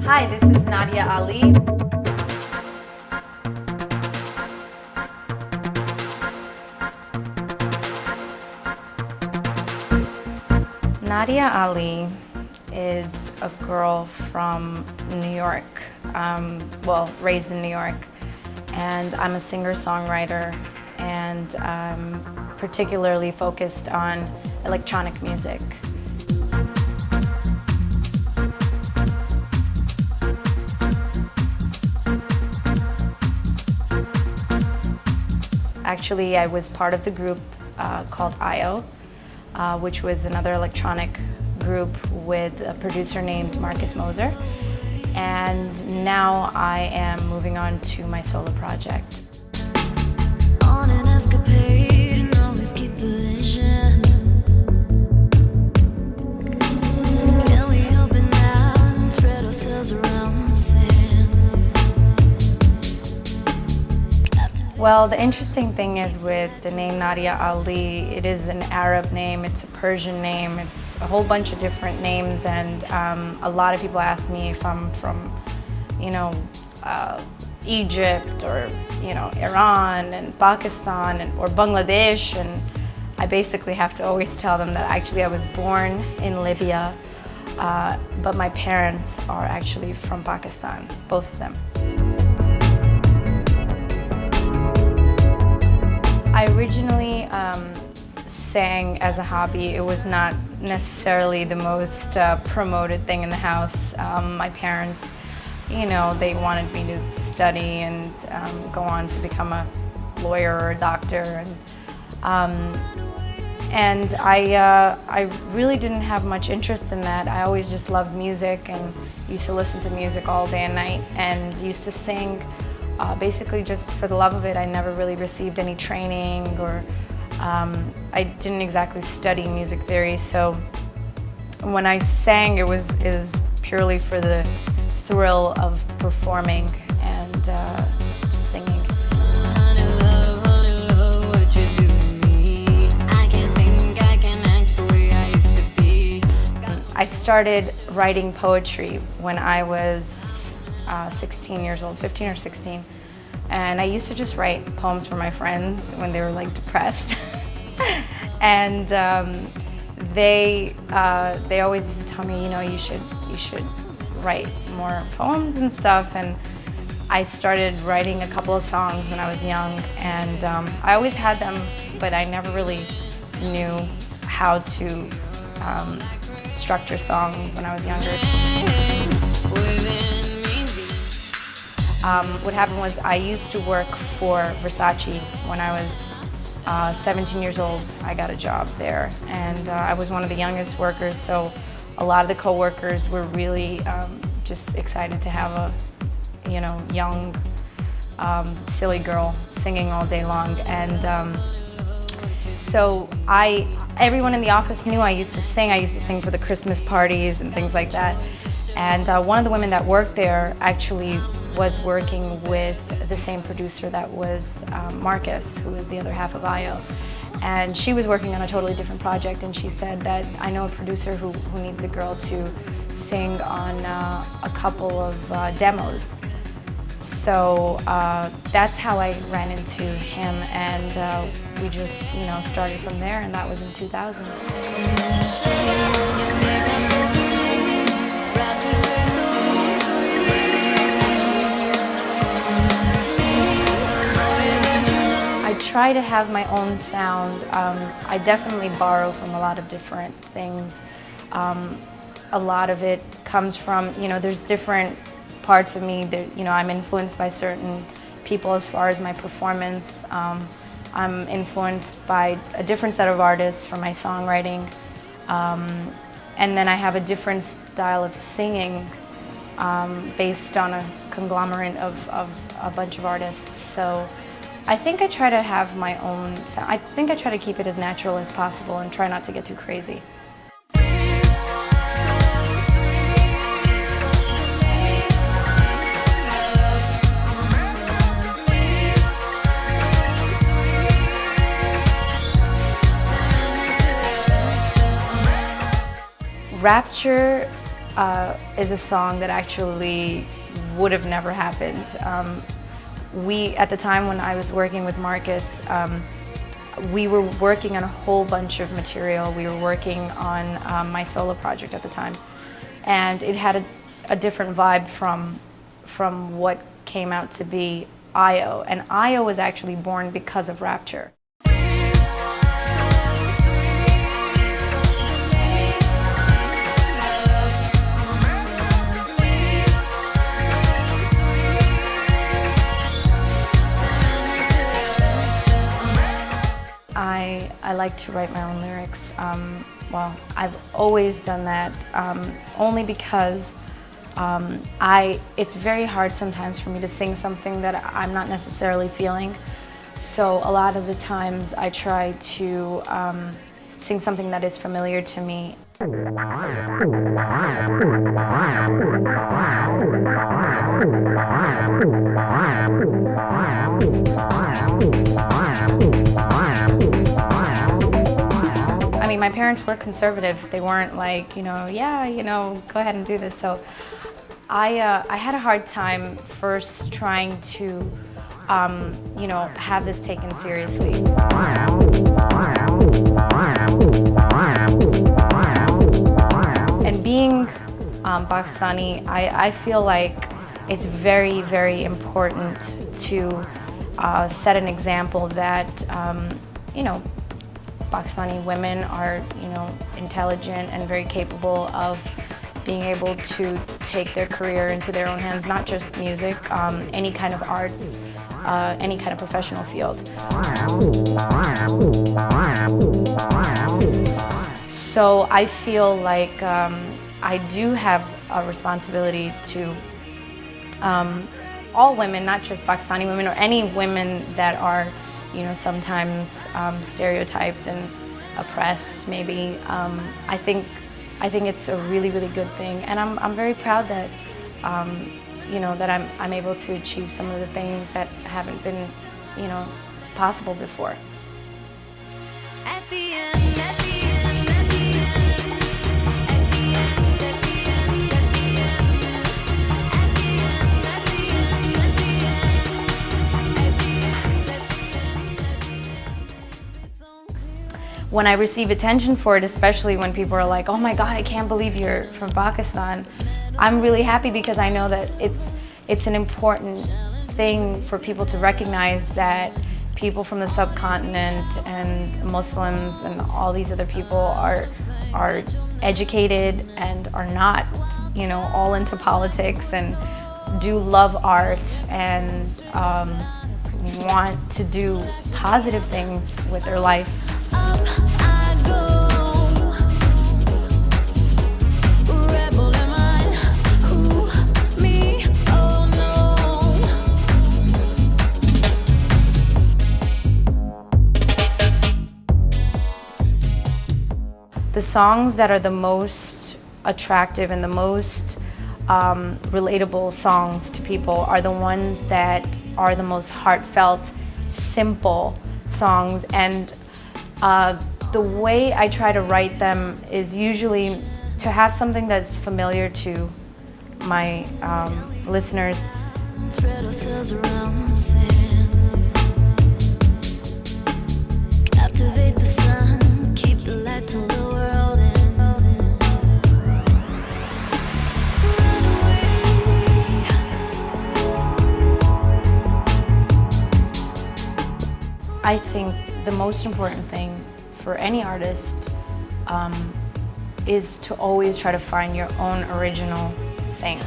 Hi, this is Nadia Ali. Nadia Ali is a girl from New York, well, raised in New York, and I'm a singer-songwriter, and I'm particularly focused on electronic music. Actually, I was part of the group called IO, which was another electronic group with a producer named Marcus Moser. And now I am moving on to my solo project. On an escapade and always keep the vision. Can we open out and thread ourselves around the sand? Well, the interesting thing is with the name Nadia Ali, it is an Arab name, it's a Persian name, it's a whole bunch of different names, and a lot of people ask me if I'm from, Egypt or, Iran and Pakistan or Bangladesh, and I basically have to always tell them that actually I was born in Libya, but my parents are actually from Pakistan, both of them. I originally sang as a hobby. It was not necessarily the most promoted thing in the house. My parents, they wanted me to study and go on to become a lawyer or a doctor. And I really didn't have much interest in that. I always just loved music and used to listen to music all day and night and used to sing. Basically just for the love of it. I never really received any training, or I didn't exactly study music theory, so when I sang it was purely for the thrill of performing and just singing. Honey love, what you do to me. I can't think I can act the way I used to be. I started writing poetry when I was 16 years old, 15 or 16, and I used to just write poems for my friends when they were like depressed. And they always used to tell me, you should write more poems and stuff, and I started writing a couple of songs when I was young, and I always had them, but I never really knew how to structure songs when I was younger. What happened was I used to work for Versace when I was 17 years old. I got a job there, and I was one of the youngest workers, so a lot of the co-workers were really just excited to have a young silly girl singing all day long. And so everyone in the office knew I used to sing. I used to sing for the Christmas parties and things like that. And one of the women that worked there actually was working with the same producer that was Marcus, who was the other half of IO. And she was working on a totally different project, and she said that I know a producer who needs a girl to sing on a couple of demos. So that's how I ran into him, and we just started from there, and that was in 2000. I try to have my own sound. I definitely borrow from a lot of different things. A lot of it comes from, there's different parts of me that, I'm influenced by certain people as far as my performance. I'm influenced by a different set of artists for my songwriting. And then I have a different style of singing based on a conglomerate of a bunch of artists. So I think I try to have my own sound. I think I try to keep it as natural as possible and try not to get too crazy. Rapture is a song that actually would have never happened. At the time when I was working with Marcus, we were working on a whole bunch of material. We were working on my solo project at the time, and it had a different vibe from what came out to be IO, and IO was actually born because of Rapture. I like to write my own lyrics. Well, I've always done that, only because it's very hard sometimes for me to sing something that I'm not necessarily feeling. So a lot of the times I try to sing something that is familiar to me. I mean, my parents were conservative. They weren't like, yeah, go ahead and do this. So I had a hard time first trying to, have this taken seriously. And being Pakistani, I feel like it's very, very important to set an example that, Pakistani women are, intelligent and very capable of being able to take their career into their own hands, not just music, any kind of arts, any kind of professional field. So I feel like I do have a responsibility to all women, not just Pakistani women or any women that are sometimes stereotyped and oppressed, maybe. I think it's a really, really good thing, and I'm very proud that that I'm able to achieve some of the things that haven't been possible before. At the end, at the end, at the end, at the end, at the end, at the end, at the end, at the end, at the end, at the end. When I receive attention for it, especially when people are like, oh my God, I can't believe you're from Pakistan, I'm really happy because I know that it's an important thing for people to recognize that people from the subcontinent and Muslims and all these other people are educated and are not, all into politics and do love art and want to do positive things with their life. Up I go, rebel am I, who, me, oh no. The songs that are the most attractive and the most relatable songs to people are the ones that are the most heartfelt, simple songs, and the way I try to write them is usually to have something that's familiar to my listeners. Thread ourselves around the sand, captivate the sun, keep the light till the world ends. Run away. I think the most important thing for any artist is to always try to find your own original thing.